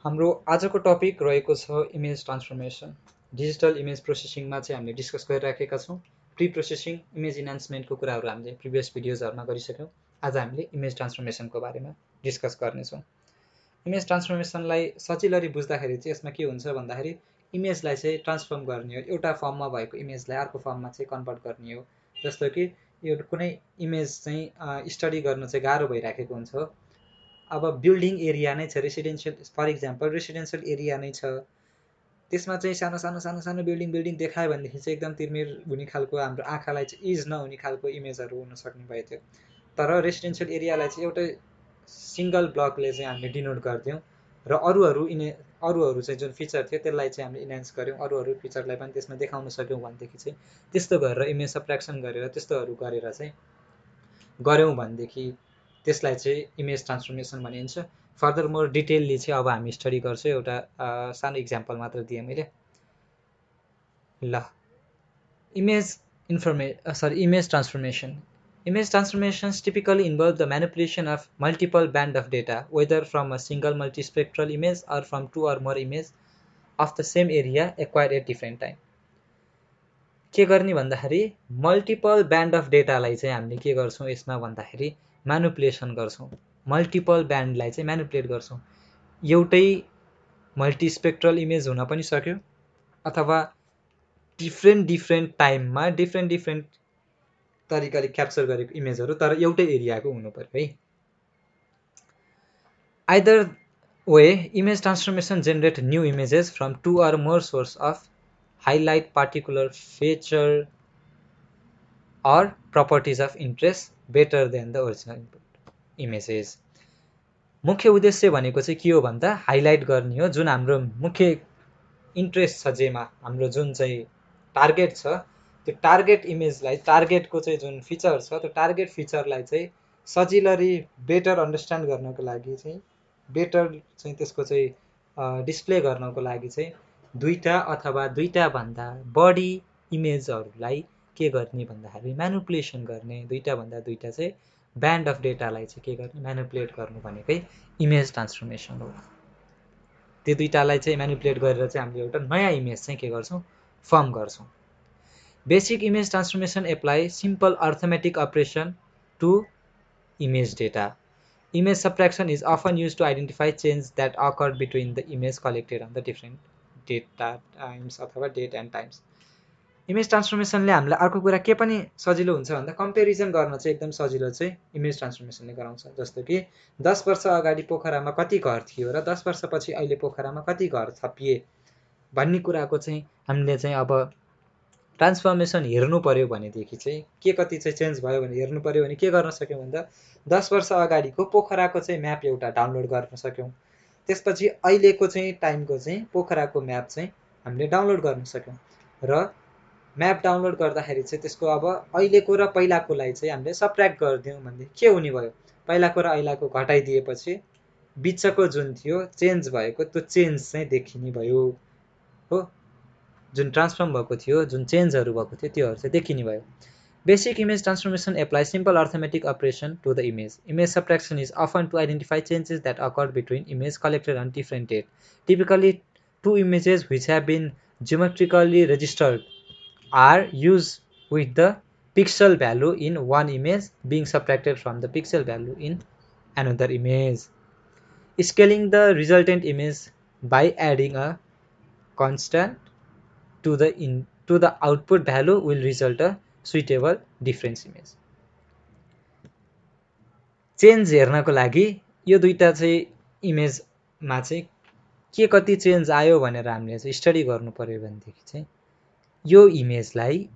हाम्रो आजको टपिक रहेको छ इमेज ट्रान्सफर्मेसन। डिजिटल इमेज प्रोसेसिङमा चाहिँ हामीले डिस्कस गरिराखेका छौँ। प्री प्रोसेसिङ इमेज इन्हान्समेन्टको कुराहरू हामीले प्रिभियस भिडियोजहरूमा गरिसक्यौँ। आज हामीले इमेज ट्रान्सफर्मेसनको बारेमा डिस्कस गर्नेछौँ। इमेज ट्रान्सफर्मेसनलाई सजिलरी बुझ्दाखेरि चाहिँ यसमा के हुन्छ भन्दाखेरि इमेजलाई चाहिँ ट्रान्सफर्म गर्ने हो, एउटा फर्ममा भएको इमेजलाई अर्को फर्ममा चाहिँ कन्भर्ट गर्ने हो। जस्तो कि यो कुनै इमेज चाहिँ स्टडी गर्न चाहिँ गाह्रो भइराखेको हुन्छ। अब बिल्डिङ एरिया नै छ, residential for example residential area नै छ, त्यसमा चाहिँ सानो सानो सानो सानो बिल्डिङ देखायो भनेदेखि चाहिँ एकदम तिर्मिर हुने खालको, हाम्रो आँखालाई चाहिँ इज नहुने खालको इमेजहरू हुन सक्ने भयो थियो। तर रेसिडेन्सियल एरियालाई चाहिँ एउटै सिङ्गल ब्लकले चाहिँ हामीले डिनोट गर्थ्यौँ र अरूहरू चाहिँ जुन फिचर थियो त्यसलाई चाहिँ हामीले इन्हान्स गऱ्यौँ, अरूहरू फिचरलाई पनि त्यसमा देखाउन सक्यौँ भनेदेखि चाहिँ त्यस्तो गरेर इमेज सब्ट्र्याक्सन गरेर त्यस्तोहरू गरेर चाहिँ गऱ्यौँ भनेदेखि त्यसलाई चाहिँ इमेज ट्रान्सफर्मेसन भनिन्छ। फर्दर मोर डिटेलली चाहिँ अब हामी स्टडी गर्छौँ। एउटा सानो इक्जाम्पल मात्र दिएँ मैले। ल, image transformation. Image transformations typically involve the manipulation of multiple band of data, whether from a single multispectral image or from two or more images of the same area acquired at different time. के गर्ने भन्दाखेरि multiple band of डेटालाई चाहिँ हामीले के गर्छौँ यसमा भन्दाखेरि manipulation गर्छौँ। मल्टिपल ब्यान्डलाई चाहिँ म्यानुपुलेट गर्छौँ। एउटै मल्टिस्पेक्ट्रल इमेज हुन पनि सक्यो अथवा डिफ्रेन्ट टाइममा डिफ्रेन्ट तरिकाले क्याप्चर गरेको इमेजहरू तर एउटै एरियाको हुनु पर्यो है। Either way image transformation generate new images from two or more source of highlight particular feature or properties of interest better than the original images. मुख्य उद्देश्य भनेको चाहिँ के हो भन्दा हाइलाइट गर्ने हो, जुन हाम्रो मुख्य इन्ट्रेस्ट छ, जेमा हाम्रो जुन चाहिँ टार्गेट छ, त्यो टार्गेट इमेजलाई, टार्गेटको चाहिँ जुन फिचर छ त्यो टार्गेट फिचरलाई चाहिँ सजिलरी बेटर अन्डरस्ट्यान्ड गर्नको लागि चाहिँ, बेटर चाहिँ त्यसको चाहिँ डिस्प्ले गर्नको लागि चाहिँ दुईटा अथवा दुईटा भन्दा बढी इमेजहरूलाई के गर्ने भन्दाखेरि म्यानुपुलेसन गर्ने, दुईटा भन्दा दुईटा चाहिँ ब्यान्ड अफ डेटालाई चाहिँ के गर्ने म्यानुपुलेट गर्नु भनेकै इमेज ट्रान्सफर्मेसन हो। त्यो दुईटालाई चाहिँ म्यानुपुलेट गरेर चाहिँ हामीले एउटा नयाँ इमेज चाहिँ के गर्छौँ फर्म गर्छौँ। Basic image transformation apply simple arithmetic operation to image data. Image subtraction is often used to identify changes that occurred between the image collected on the different data times अथवा date and times. Image ट्रान्सफर्मेसनले हामीलाई अर्को कुरा के पनि सजिलो हुन्छ भन्दा comparison गर्न चाहिँ एकदम सजिलो चाहिँ इमेज ट्रान्सफर्मेसनले गराउँछ। जस्तो कि 10 वर्ष अगाडि पोखरामा कति घर थियो र 10 वर्षपछि अहिले पोखरामा कति घर थपिए भन्ने कुराको चाहिँ हामीले चाहिँ अब ट्रान्सफर्मेसन हेर्नु पर्यो भनेदेखि चाहिँ के कति चाहिँ चेन्ज भयो भने हेर्नु पर्यो भने के गर्न सक्यौँ भन्दा 10 वर्ष अगाडिको पोखराको चाहिँ म्याप एउटा डाउनलोड गर्न सक्यौँ। त्यसपछि अहिलेको चाहिँ टाइमको चाहिँ पोखराको म्याप चाहिँ हामीले डाउनलोड गर्न सक्यौँ र म्याप डाउनलोड गर्दाखेरि चाहिँ त्यसको अब अहिलेको र पहिलाकोलाई चाहिँ हामीले सब्ट्र्याक्ट गरिदियौँ भनेदेखि के हुने भयो, पहिलाको र अहिलेको घटाइदिएपछि बिचको जुन थियो चेन्ज भएको त्यो चेन्ज चाहिँ देखिने भयो हो, जुन ट्रान्सफर्म भएको थियो, जुन चेन्जहरू भएको थियो त्योहरू चाहिँ देखिने भयो। Basic image transformation applies simple arithmetic operation to the image. Image subtraction is often to identify changes that occurred between images collected on different dates. Typically, two images which have been geometrically registered are used with the pixel value in one image being subtracted from the pixel value in another image. Scaling the resultant image by adding a constant to the output value will result a suitable difference image. Change हेर्नको लागि यो दुईटा चाहिँ इमेजमा चाहिँ के कति change आयो भनेर हामीले चाहिँ स्टडी गर्नु पर्यो भनेदेखि चाहिँ यो इमेजलाई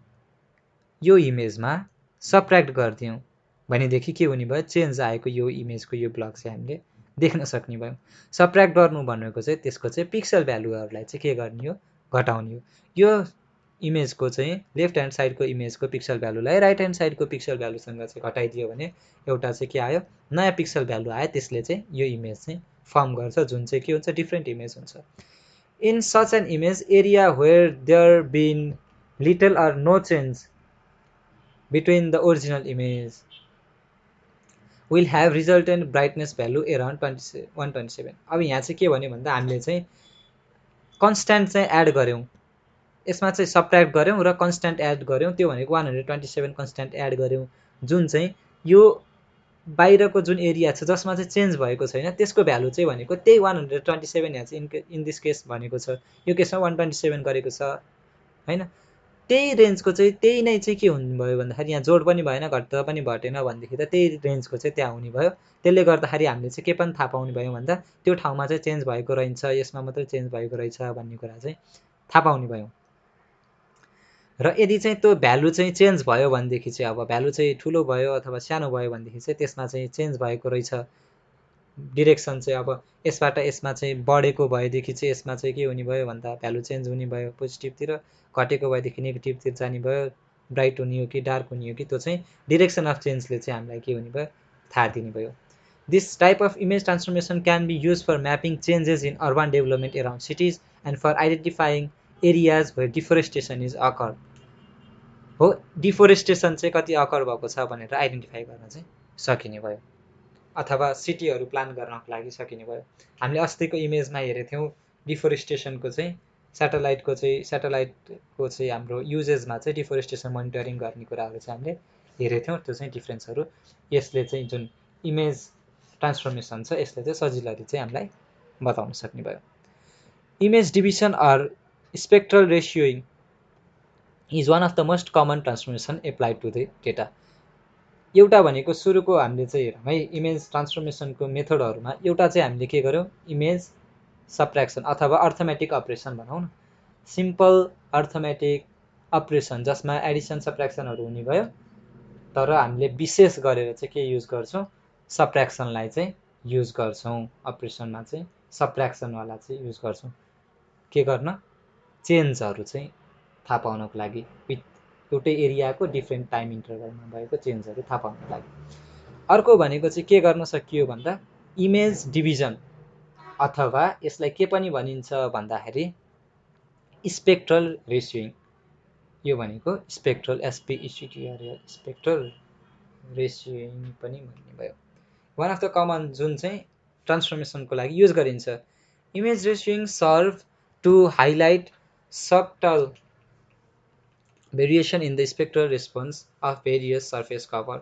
यो इमेजमा सब्ट्र्याक्ट गरिदियौँ भनेदेखि के हुने भयो, चेन्ज आएको यो इमेजको यो ब्लक चाहिँ हामीले देख्न सक्ने भयौँ। सब्ट्र्याक्ट गर्नु भनेको चाहिँ त्यसको चाहिँ पिक्सल भ्यालुहरूलाई चाहिँ के गर्ने हो, घटाउने हो। यो इमेजको चाहिँ लेफ्ट ह्यान्ड साइडको इमेजको पिक्सल भ्यालुलाई राइट ह्यान्ड साइडको पिक्सल भ्यालुसँग चाहिँ घटाइदियो भने एउटा चाहिँ के आयो, नयाँ पिक्सल भ्यालु आयो। त्यसले चाहिँ यो इमेज चाहिँ फर्म गर्छ, जुन चाहिँ के हुन्छ डिफ्रेन्ट इमेज हुन्छ। In such an image area where there been little or no change between the original image will have resultant brightness value around 127। अब यहाँ चाहिँ के भन्यो भन्दा हामीले चाहिँ कन्स्ट्यान्ट चाहिँ एड गऱ्यौँ, यसमा चाहिँ सबट्र्याक्ट गऱ्यौँ र कन्स्ट्यान्ट एड गऱ्यौँ, त्यो भनेको 127 कन्स्ट्यान्ट एड गऱ्यौँ, जुन चाहिँ यो बाहिरको जुन एरिया छ जसमा चाहिँ चेन्ज भएको छैन त्यसको भ्यालु चाहिँ भनेको त्यही 127 यहाँ चाहिँ इन दिस केस भनेको छ, यो केसमा 127 गरेको छ होइन। त्यही रेन्जको चाहिँ त्यही नै चाहिँ के हुनुभयो भन्दाखेरि यहाँ जोड पनि भएन घट्दा पनि घटेन भनेदेखि त त्यही रेन्जको चाहिँ त्यहाँ हुने भयो। त्यसले गर्दाखेरि हामीले चाहिँ के पनि थाहा पाउने भयौँ भन्दा त्यो ठाउँमा चाहिँ चेन्ज भएको रहेछ, यसमा मात्रै चेन्ज भएको रहेछ भन्ने कुरा चाहिँ थाहा पाउने भयौँ। र यदि चाहिँ त्यो भ्यालु चाहिँ चेन्ज भयो भनेदेखि चाहिँ अब भ्यालु चाहिँ ठुलो भयो अथवा सानो भयो भनेदेखि चाहिँ त्यसमा चाहिँ चेन्ज भएको रहेछ डिरेक्सन चाहिँ, अब यसबाट यसमा चाहिँ बढेको भएदेखि चाहिँ यसमा चाहिँ के हुने भयो भन्दा भ्यालु चेन्ज हुने भयो पोजिटिभतिर, घटेको भएदेखि नेगेटिभतिर जाने भयो, ब्राइट हुने हो कि डार्क हुने हो कि त्यो चाहिँ डिरेक्सन अफ चेन्जले चाहिँ हामीलाई के हुने भयो थाहा दिने भयो। This type of image transformation can be use for mapping changes in urban development around cities and for identifying areas where deforestation is occur. हो, डिफोरेस्टेसन चाहिँ कति अकर भएको छ भनेर आइडेन्टिफाई गर्न चाहिँ सकिने भयो, अथवा सिटीहरू प्लान गर्नको लागि सकिने भयो। हामीले अस्तिको इमेजमा हेरेको थियौँ डिफोरेस्टेसनको चाहिँ सेटेलाइटको चाहिँ हाम्रो युजेसमा चाहिँ डिफोरेस्टेसन मोनिटरिङ गर्ने कुराहरू चाहिँ हामीले हेरेको थियौँ, त्यो चाहिँ डिफ्रेन्सहरू यसले चाहिँ जुन इमेज ट्रान्सफर्मेसन छ यसले चाहिँ सजिलरी चाहिँ हामीलाई बताउन सक्ने भयो। Image division or spectral ratioing is one of the most common transformation applied to the data. एउटा भनेको सुरुको हामीले चाहिँ हेरौँ है, इमेज ट्रान्सफर्मेसनको मेथडहरूमा एउटा चाहिँ हामीले के गर्यौँ इमेज सबट्र्याक्सन अथवा अर्थमेटिक अपरेसन भनौँ न, सिम्पल अर्थमेटिक अपरेसन जसमा एडिसन सबट्र्याक्सनहरू हुने भयो, तर हामीले विशेष गरेर चाहिँ के युज गर्छौँ सबट्र्याक्सनलाई चाहिँ युज गर्छौँ, अपरेसनमा चाहिँ सबट्र्याक्सनवाला चाहिँ युज गर्छौँ के गर्न चेन्जहरू चाहिँ थाहा पाउनको लागि, एउटै एरियाको डिफ्रेन्ट टाइम इन्टरभलमा भएको चेन्जहरू थाहा पाउनको लागि। अर्को भनेको चाहिँ के गर्न सकियो भन्दा इमेज डिभिजन अथवा यसलाई के पनि भनिन्छ भन्दाखेरि स्पेक्ट्रल रेसियोइङ, यो भनेको स्पेक्ट्रल एसपिइसिटिआरएल स्पेक्ट्रल रेसियोइङ पनि भन्ने भयो। वान अफ द कमन जुन चाहिँ ट्रान्सफर्मेसनको लागि युज गरिन्छ। Image ratioing serve to highlight subtle variation in the spectral response of various surface cover.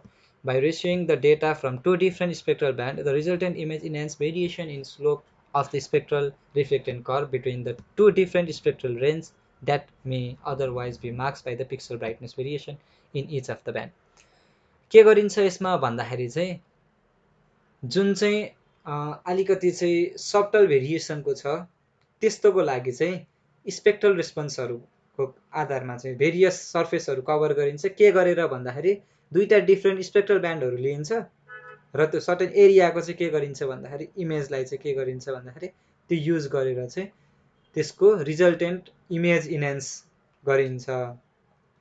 By ratioing the data from two different spectral bands, the resultant image enhances variation in slope of the spectral reflectance curve between the two different spectral ranges that may otherwise be masked by the pixel brightness variation in each of the band. के गरिन्छ यसमा भन्दाखेरि चाहिँ जुन चाहिँ अलिकति चाहिँ subtle भेरिएसनको छ त्यस्तोको लागि चाहिँ स्पेक्ट्रल रेस्पोन्सहरूको आधारमा चाहिँ भेरियस सर्फेसहरू कभर गरिन्छ। के गरेर भन्दाखेरि दुईटा डिफ्रेन्ट स्पेक्ट्रल ब्यान्डहरू लिइन्छ र त्यो सर्टेन एरियाको चाहिँ के गरिन्छ भन्दाखेरि इमेजलाई चाहिँ के गरिन्छ भन्दाखेरि त्यो युज गरेर चाहिँ त्यसको रिजल्टेन्ट इमेज इन्हान्स गरिन्छ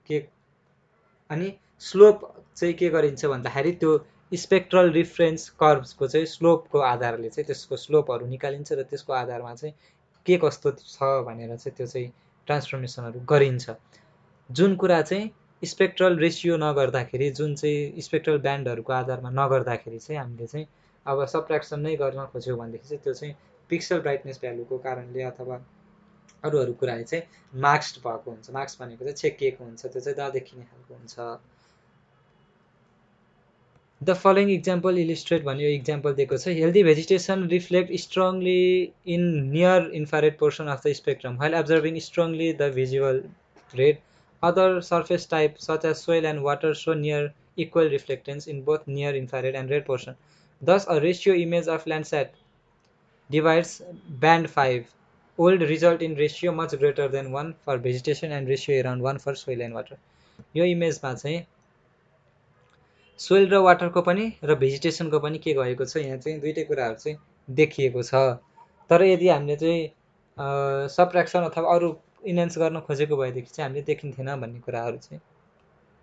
के, अनि स्लोप चाहिँ के गरिन्छ भन्दाखेरि त्यो स्पेक्ट्रल रिफरेन्स कर्भ्सको चाहिँ स्लोपको आधारले चाहिँ त्यसको स्लोपहरू निकालिन्छ र त्यसको आधारमा चाहिँ के कस्तो छ भनेर चाहिँ त्यो चाहिँ ट्रान्सफर्मेसनहरू गरिन्छ। जुन कुरा चाहिँ स्पेक्ट्रल रेसियो नगर्दाखेरि, जुन चाहिँ स्पेक्ट्रल ब्यान्डहरूको आधारमा नगर्दाखेरि चाहिँ हामीले चाहिँ अब सबट्र्याक्सन नै गर्न खोज्यौँ भनेदेखि चाहिँ त्यो चाहिँ पिक्सल ब्राइटनेस भ्यालुको कारणले अथवा अरू कुराले चाहिँ मार्क्स्ड भएको हुन्छ। मार्क्स भनेको चाहिँ छेकिएको हुन्छ, त्यो चाहिँ नदेखिने खालको हुन्छ। The following example illustrate भन्ने example दिएको छ। Healthy vegetation reflect strongly in near infrared portion of the spectrum while observing strongly the visual red. Other surface types such as soil and water show near equal reflectance in both near infrared and red portion. Thus, a ratio image of Landsat divides band 5 would result in ratio much greater than 1 for vegetation and ratio around 1 for soil and water. यो इमेजमा चाहिँ soil र वाटरको पनि र भेजिटेसनको पनि के भएको छ, यहाँ चाहिँ दुईटै कुराहरू चाहिँ देखिएको छ। तर यदि हामीले चाहिँ सबट्र्याक्सन अथवा अरू इन्हान्स गर्न खोजेको भएदेखि चाहिँ हामीले देखिन्थेन भन्ने कुराहरू चाहिँ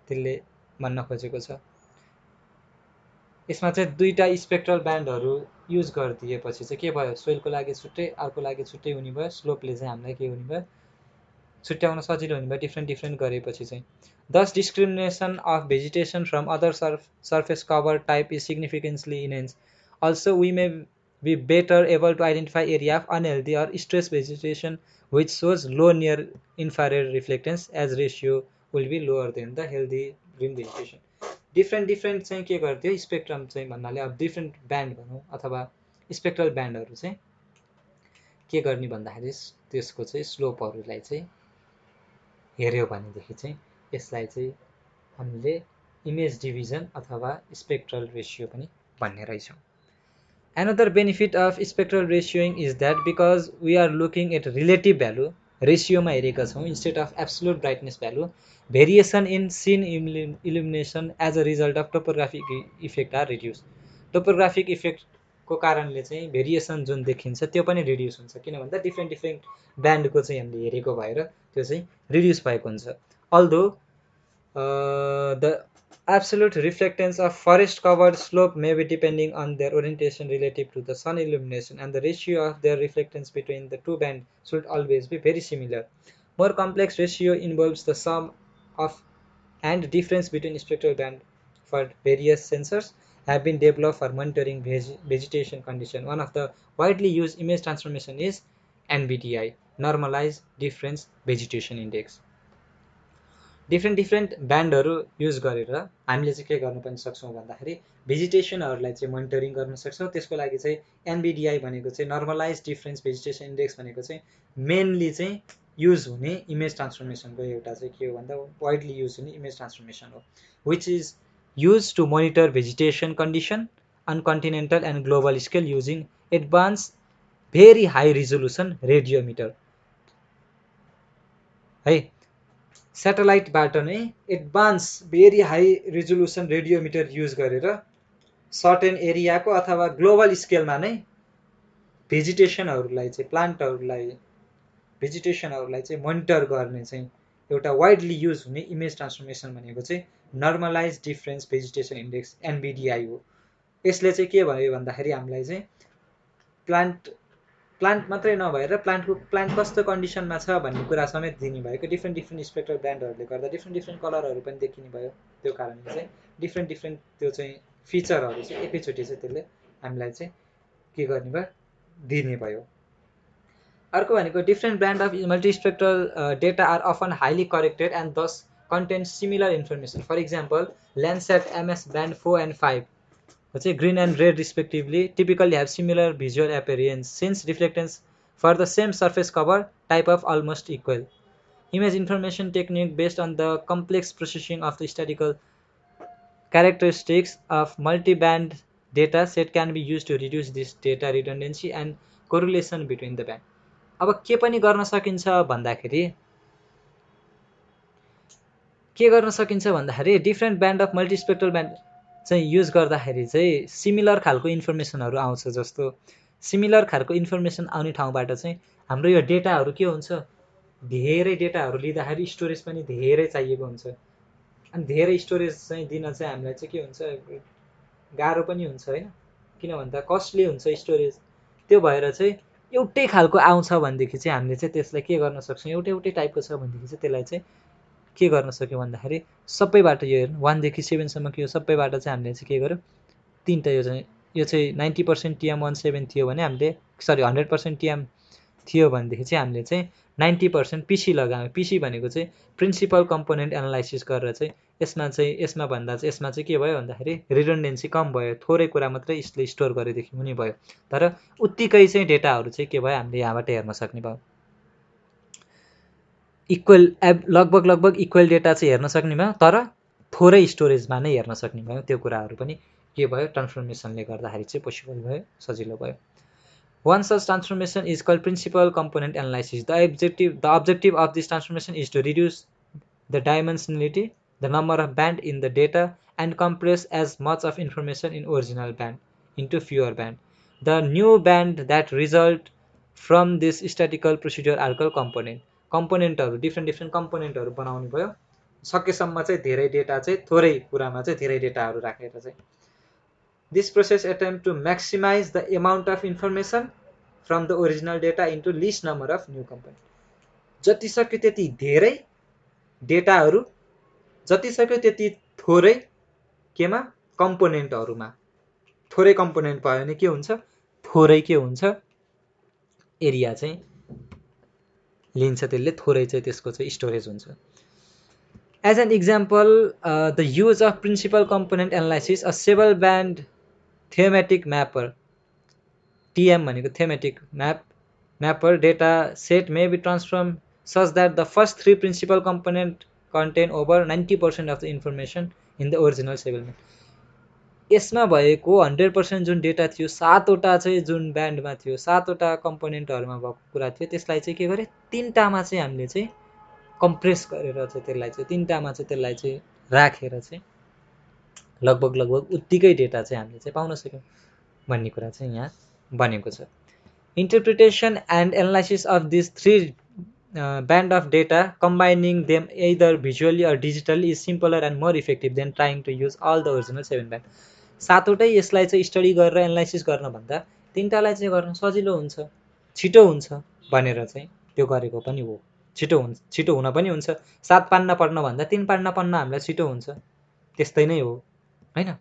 त्यसले भन्न खोजेको छ। यसमा चाहिँ दुईटा स्पेक्ट्रल ब्यान्डहरू युज गरिदिएपछि चाहिँ के भयो, सोइलको लागि छुट्टै अर्को लागि छुट्टै हुने भयो। स्लोपले चाहिँ हामीलाई के हुने भयो छुट्याउन सजिलो हुने भयो डिफ्रेन्ट गरेपछि चाहिँ thus discrimination of vegetation from other surface cover type is significantly enhanced. Also we may be better able to identify area of unhealthy or stress vegetation which shows low near infrared reflectance as ratio will be lower than the healthy green vegetation. Different चाहिँ के गर्थ्यो spectrum चाहिँ भन्नाले अब different band भनौँ अथवा spectral ब्यान्डहरू चाहिँ के गर्ने भन्दाखेरि त्यसको चाहिँ स्लोपहरूलाई चाहिँ हेऱ्यो भनेदेखि चाहिँ यसलाई चाहिँ हामीले इमेज डिभिजन अथवा स्पेक्ट्रल रेसियो पनि भन्ने रहेछौँ. Another benefit of spectral ratioing is that because we are looking at relative value, ratio मा हेरेका छौँ instead of absolute brightness value, variation in scene illumination as a result of topographic effect are reduced. Topographic effect को कारणले चाहिँ variation जुन देखिन्छ त्यो पनि reduce हुन्छ किन भन्दा डिफ्रेन्ट ब्यान्डको चाहिँ हामीले हेरेको भएर त्यो चाहिँ रिड्युस भएको हुन्छ. Although the absolute reflectance of forest covered slope may be depending on their orientation relative to the sun illumination, and the ratio of their reflectance between the two bands should always be very similar. More complex ratio involves the sum of and difference between spectral band for various sensors have been developed for monitoring vegetation condition. One of the widely used image transformation is NVDI, Normalized Difference Vegetation Index. Different ब्यान्डहरू use गरेर हामीले चाहिँ के गर्न पनि सक्छौँ भन्दाखेरि भेजिटेसनहरूलाई चाहिँ मोनिटरिङ गर्न सक्छौँ. त्यसको लागि चाहिँ एनबिडिआई भनेको चाहिँ नर्मलाइज डिफरेन्स भेजिटेसन इन्डेक्स भनेको चाहिँ मेनली चाहिँ युज हुने इमेज ट्रान्सफर्मेसनको एउटा चाहिँ के हो भन्दा वाइडली युज हुने इमेज ट्रान्सफर्मेसन हो which is use to monitor vegetation condition on continental and global scale using advance very high resolution radiometer है. सेटेलाइटबाट नै advance very high resolution radiometer use गरेर सर्टेन एरियाको अथवा ग्लोबल स्केलमा नै भेजिटेसनहरूलाई चाहिँ प्लान्टहरूलाई भेजिटेसनहरूलाई चाहिँ मोनिटर गर्ने चाहिँ एउटा वाइडली युज हुने इमेज ट्रान्सफर्मेसन भनेको चाहिँ नर्मलाइज डिफरेन्स भेजिटेसन इन्डेक्स एनबिडिआई हो. यसले चाहिँ के भयो भन्दाखेरि हामीलाई चाहिँ प्लान्ट मात्रै नभएर प्लान्ट कस्तो कन्डिसनमा छ भन्ने कुरा समेत दिने भएको डिफ्रेन्ट स्पेक्ट्रल ब्यान्डहरूले गर्दा डिफ्रेन्ट कलरहरू पनि देखिने भयो. त्यो कारणले चाहिँ डिफ्रेन्ट त्यो चाहिँ फिचरहरू चाहिँ एकैचोटि चाहिँ त्यसले हामीलाई चाहिँ के गर्ने भयो दिने भयो. अर्को भनेको different band of multispectral data are often highly corrected and thus contain similar information. For example Landsat MS band 4 and 5 चाहिँ green and red respectively typically have similar visual appearance since reflectance for the same surface cover type of almost equal. Image information technique based on the complex processing of the statistical characteristics of multi-band data set can be used to reduce this data redundancy and correlation between the band. अब के पनि गर्न सकिन्छ भन्दाखेरि different band of मल्टिस्पेक्ट्रल band चाहिँ use गर्दाखेरि चाहिँ similar खालको इन्फर्मेसनहरू आउँछ. जस्तो सिमिलर खालको इन्फर्मेसन आउने ठाउँबाट चाहिँ हाम्रो यो डेटाहरू के हुन्छ धेरै डेटाहरू लिँदाखेरि स्टोरेज पनि धेरै चाहिएको हुन्छ अनि धेरै स्टोरेज चाहिँ दिन चाहिँ हामीलाई चाहिँ के हुन्छ गाह्रो पनि हुन्छ हैन किन भन्दा कस्टली हुन्छ स्टोरेज. त्यो भएर चाहिँ एउटै खालको आउँछ भनेदेखि चाहिँ हामीले चाहिँ त्यसलाई के गर्न सक्छौँ एउटै टाइपको छ भनेदेखि चाहिँ त्यसलाई चाहिँ के गर्न सक्यो भन्दाखेरि सबैबाट यो हेर्नु 1 देखि 7 सम्म के हो सबैबाट चाहिँ हामीले चाहिँ के गर्यो तीनटा यो चाहिँ 90% TM17 थियो भने हामीले सरी 100% TM थियो भनेदेखि चाहिँ हामीले चाहिँ 90% PC लगायौँ. PC भनेको चाहिँ प्रिन्सिपल कम्पोनेन्ट एनालाइसिस गरेर चाहिँ यसमा चाहिँ के भयो भन्दाखेरि रिडन्डेन्सी कम भयो. थोरै कुरा मात्रै यसले स्टोर गरेदेखि हुने भयो. तर उत्तिकै चाहिँ डेटाहरू चाहिँ के भयो हामीले यहाँबाट हेर्न सक्ने भयो. इक्वल लगभग इक्वल डेटा चाहिँ हेर्न सक्ने भयो तर थोरै स्टोरेजमा नै हेर्न सक्ने भयो. त्यो कुराहरू पनि के भयो ट्रान्सफर्मेसनले गर्दाखेरि चाहिँ पोसिबल भयो सजिलो भयो. One such transformation is called principal component analysis. The objective of this transformation is to reduce the dimensionality, the number of band in the data, and compress as much of information in original band into fewer band. The new band that result from this statistical procedure are called component. कम्पोनेन्टहरू different कम्पोनेन्टहरू बनाउने भयो. सकेसम्म चाहिँ धेरै data चाहिँ थोरै कुरामा चाहिँ धेरै डेटाहरू राखेर चाहिँ This process attempt to maximize the amount of information from the original data into least number of new components. जति सक्यो त्यति धेरै डेटाहरू जति सक्यो त्यति थोरै केमा कम्पोनेन्टहरूमा थोरै कम्पोनेन्ट भयो भने के हुन्छ थोरै के हुन्छ एरिया चाहिँ लिन्छ त्यसले थोरै चाहिँ त्यसको चाहिँ स्टोरेज हुन्छ as an example the use of principal component analysis a seven band thematic mapper TM भनेको thematic mapper data set may be transform such that the first three principal component contain over 90% of the information in the original segment. यसमा भएको 100% जुन data थियो 7वटा चाहिँ जुन ब्यान्डमा थियो 7वटा कम्पोनेन्टहरुमा भएको कुरा थियो त्यसलाई चाहिँ के गरे तीनटामा चाहिँ हामीले चाहिँ कम्प्रेस गरेर चाहिँ त्यसलाई चाहिँ तीनटामा चाहिँ त्यसलाई चाहिँ राखेर चाहिँ लगभग उत्तिकै डेटा चाहिँ हामीले चाहिँ पाउन सक्यौं भन्ने कुरा चाहिँ यहाँ बनेको छ interpretation and analysis of these three band of data combining them either visually or digitally is simpler and more effective than trying to use all the original 7 band सातवटै यसलाई चाहिँ स्टडी गरेर एनालाइसिस गर्न भन्दा तीनटालाई चाहिँ गर्न सजिलो हुन्छ छिटो हुन्छ भनेर चाहिँ त्यो गरेको पनि हो छिटो हुन पनि हुन्छ 7 पान्न पढ्न भन्दा 3 पान्न पढ्न हामीलाई छिटो हुन्छ त्यस्तै नै हो हैन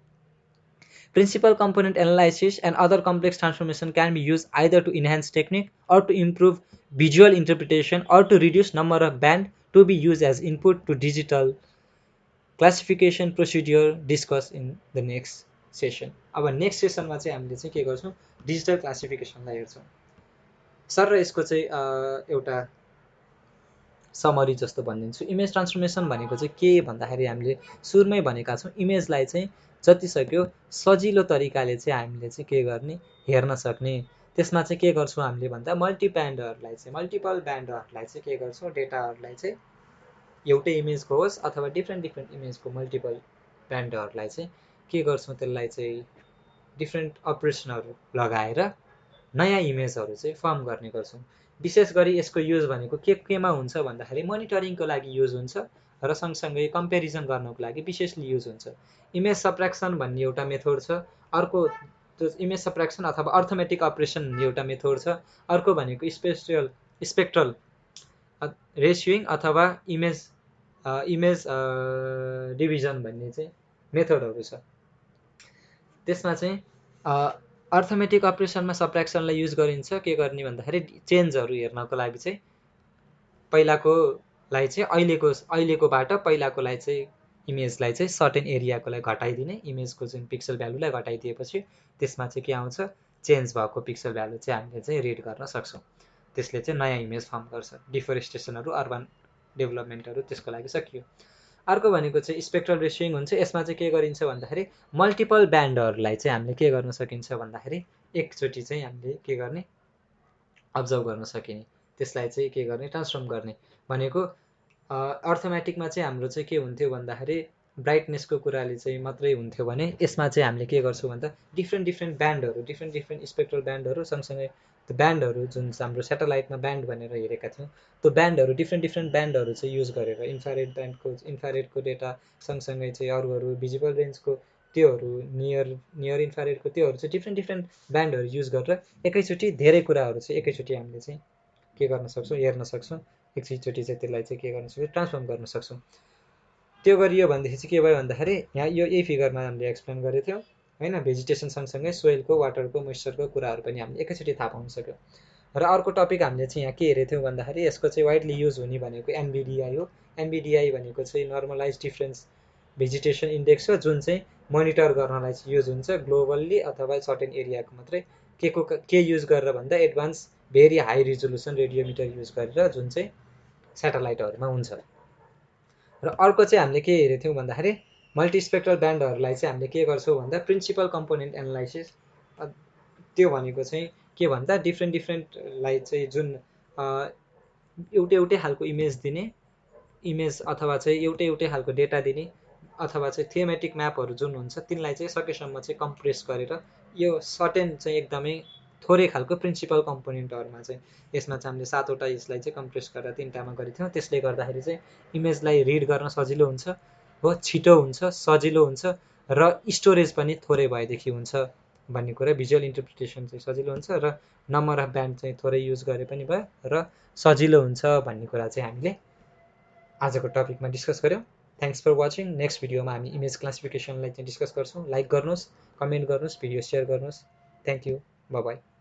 Principal component analysis and other complex transformation can be used either to enhance technique or to improve visual interpretation or to reduce number of band to be used as input to digital classification procedure discussed in the next session. अब next सेसनमा चाहिँ हामीले चाहिँ के गर्छौं digital क्लासिफिकेसनलाई हेर्छौं sir र यसको चाहिँ एउटा समरी जस्तो भनिदिन्छु इमेज ट्रान्सफर्मेसन भनेको चाहिँ के भन्दाखेरि हामीले सुरुमै भनेका छौं इमेजलाई चाहिँ जति सक्यो सजिलो तरिकाले चाहिँ हामीले चाहिँ के गर्ने हेर्न सक्ने त्यसमा चाहिँ के गर्छौं हामीले भन्दा मल्टी ब्यान्डहरुलाई चाहिँ मल्टिपल ब्यान्डहरुलाई चाहिँ के गर्छौं डेटाहरुलाई चाहिँ एउटै इमेजको होस् अथवा डिफरेन्ट इमेजको मल्टिपल ब्यान्डहरुलाई चाहिँ के गर्छौं त्यसलाई चाहिँ डिफरेन्ट अपरेसनहरु लगाएर नयाँ इमेजहरु चाहिँ फर्म गर्ने गर्छौं विशेष गरी यसको युज भनेको केमा हुन्छ भन्दाखेरि मोनिटरिङको लागि युज हुन्छ र सँगसँगै कम्पेरिजन गर्नको लागि विशेषली युज हुन्छ इमेज सब्ट्र्याक्सन भन्ने एउटा मेथड छ अर्को त्यो इमेज सब्ट्र्याक्सन अथवा अर्थमेटिक अपरेसन भन्ने एउटा मेथड छ अर्को भनेको स्पेक्ट्रल रेशियोइङ अथवा इमेज डिभिजन भन्ने चाहिँ मेथडहरु छ त्यसमा चाहिँ अर्थमेटिक अपरेसनमा सब्ट्र्याक्सनलाई युज गरिन्छ के गर्ने भन्दाखेरि चेन्जहरु हेर्नको लागि चाहिँ पहिलाकोलाई चाहिँ अहिलेकोबाट पहिलाकोलाई चाहिँ इमेजलाई चाहिँ सर्टेन एरियाकोलाई घटाइदिने इमेजको जुन पिक्सल भ्यालुलाई घटाइदिएपछि त्यसमा चाहिँ के आउँछ चेन्ज भएको पिक्सल भ्यालु चाहिँ हामीले चाहिँ रिड गर्न सक्छौं त्यसले चाहिँ नयाँ इमेज फर्म गर्छ डिफोरेस्टेसनहरु अर्बन डेभलपमेन्टहरु त्यसको लागि सकियो अर्को भनेको चाहिँ स्पेक्ट्रल रेशियोइङ हुन्छ यसमा चाहिँ के गरिन्छ भन्दाखेरि मल्टिपल ब्यान्डहरुलाई चाहिँ हामीले के गर्न सकिन्छ भन्दाखेरि एकचोटी चाहिँ हामीले के गर्ने अब्जर्भ गर्न सकिने त्यसलाई चाहिँ के गर्ने ट्रान्सफर्म गर्ने भनेको अर्थमेटिकमा चाहिँ हाम्रो चाहिँ के हुन्थ्यो भन्दाखेरि ब्राइटनेसको कुराले चाहिँ मात्रै हुन्थ्यो भने यसमा चाहिँ हामीले के गर्छौं भन्दा डिफरेन्ट ब्यान्डहरु डिफरेन्ट स्पेक्ट्रल ब्यान्डहरु सँगसँगै त्यो ब्यान्डहरु जुन हाम्रो स्याटेलाइटमा ब्यान्ड भनेर हेरेका थियौं त्यो ब्यान्डहरु डिफरेन्ट ब्यान्डहरु चाहिँ युज गरेर इन्फ्रारेडको डेटा सँगसँगै चाहिँ अरु भिजिबल रेन्जको त्योहरु नियर इन्फ्रारेडको त्योहरु चाहिँ डिफरेन्ट ब्यान्डहरु युज गरेर एकैचोटी धेरै कुराहरु चाहिँ एकैचोटी हामीले चाहिँ के गर्न सक्छौं हेर्न सक्छौं एकचोटी चाहिँ त्यसलाई चाहिँ के गर्न सक्छौं ट्रान्सफर्म गर्न सक्छौं त्यो गरियो भनेदेखि चाहिँ के भयो भन्दाखेरि यहाँ यही फिगरमा हामीले एक्सप्लेन गरेको थियौं हैन भेजिटेसन सँगसँगै सोइलको वाटरको मोइस्चरको कुराहरु पनि हामीले एकैचोटी थाहा पाउन सक्यौं र अर्को टपिक हामीले चाहिँ यहाँ के हेरेको थियौं भन्दाखेरि यसको चाहिँ वाइडली युज हुने भनेको एनबीडीआई हो एनबीडीआई भनेको चाहिँ नर्मलाइज डिफरेन्स भेजिटेसन इन्डेक्स हो जुन चाहिँ मोनिटर गर्नलाई चाहिँ युज हुन्छ ग्लोबल्ली अथवा सर्टेन एरियाको मात्रै के युज गरेर भन्दा advance very high resolution radiometer use गरेर जुन चाहिँ स्याटेलाइटहरुमा हुन्छ र अर्को चाहिँ हामीले के हेरेको थियौं भन्दाखेरि मल्टिस्पेक्ट्रल ब्यान्डहरुलाई चाहिँ हामीले के गर्छौं भन्दा प्रिन्सिपल कम्पोनेन्ट एनालाइसिस त्यो भनेको चाहिँ के भन्दा डिफरेन्टलाई चाहिँ जुन एउटै खालको इमेज दिने इमेज अथवा चाहिँ एउटै खालको डेटा दिने अथवा चाहिँ थेमेटिक म्यापहरु जुन हुन्छ तिनलाई चाहिँ सकेसम्म चाहिँ कम्प्रेस गरेर यो सर्टेन चाहिँ एकदमै थोरै खालको प्रिन्सिपल कम्पोनेन्टहरुमा चाहिँ यसमा चाहिँ हामीले 7वटा यसलाई चाहिँ कम्प्रेस गरेर तीनटामा गरिथ्यौं त्यसले गर्दाखेरि चाहिँ इमेजलाई रिड गर्न सजिलो हुन्छ हो छिटो हुन्छ सजिलो हुन्छ र स्टोरेज पनि थोरै भएदेखि हुन्छ भन्ने कुरा भिजुअल इन्टरप्रिटेसन चाहिँ सजिलो हुन्छ र नम्बर अफ ब्यान्ड चाहिँ थोरै युज गरे पनि भयो र सजिलो हुन्छ भन्ने कुरा चाहिँ हामीले आजको टपिकमा डिस्कस गऱ्यौँ। Thanks for watching. नेक्स्ट भिडियोमा हामी इमेज क्लासिफिकेसनलाई चाहिँ डिस्कस गर्छौँ। लाइक गर्नुहोस्, कमेन्ट गर्नुहोस्, भिडियो सेयर गर्नुहोस्। Thank you, by by.